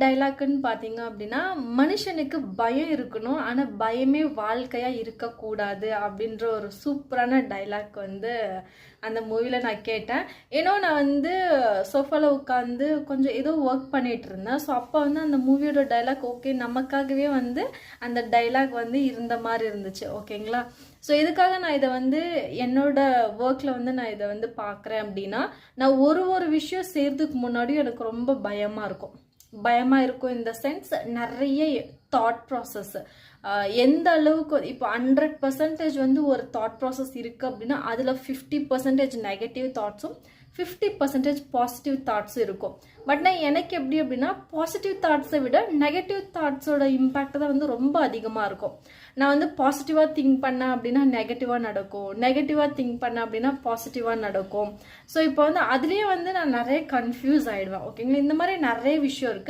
டைலாக்னு பார்த்தீங்க அப்படின்னா, மனுஷனுக்கு பயம் இருக்கணும், ஆனால் பயமே வாழ்க்கையாக இருக்கக்கூடாது அப்படின்ற ஒரு சூப்பரான டைலாக் வந்து அந்த மூவியில் நான் கேட்டேன். ஏன்னா நான் வந்து சோஃபாவில் உட்காந்து கொஞ்சம் ஏதோ ஒர்க் பண்ணிட்டு இருந்தேன். ஸோ அப்போ வந்து அந்த மூவியோட டைலாக் ஓகே, நமக்காகவே வந்து அந்த டைலாக் வந்து இருந்த மாதிரி இருந்துச்சு. ஓகேங்களா? ஸோ இதுக்காக நான் இதை வந்து என்னோட ஒர்க்கில் வந்து நான் இதை வந்து பார்க்குறேன் அப்படின்னா, நான் ஒரு விஷயம் செய்கிறதுக்கு முன்னாடியும் எனக்கு ரொம்ப பயமாக இருக்கும். இந்த சென்ஸ் நிறைய தாட் ப்ராசஸ் எந்த அளவுக்கு இப்போ 100% வந்து ஒரு தாட் ப்ராசஸ் இருக்குது அப்படின்னா அதில் 50% நெகட்டிவ் தாட்ஸும் 50% பாசிட்டிவ் தாட்ஸும் இருக்கும். பட் நான் எனக்கு எப்படி அப்படின்னா, பாசிட்டிவ் தாட்ஸை விட நெகட்டிவ் தாட்ஸோட இம்பேக்ட் தான் வந்து ரொம்ப அதிகமாக இருக்கும். நான் வந்து பாசிட்டிவாக திங்க் பண்ணேன் அப்படின்னா நெகட்டிவாக நடக்கும், நெகட்டிவாக திங்க் பண்ணேன் அப்படின்னா பாசிட்டிவாக நடக்கும். ஸோ இப்போ வந்து அதுலேயே வந்து நான் நிறைய கன்ஃபியூஸ் ஆகிடுவேன். ஓகேங்களா? இந்த மாதிரி நிறைய விஷயம் இருக்குது.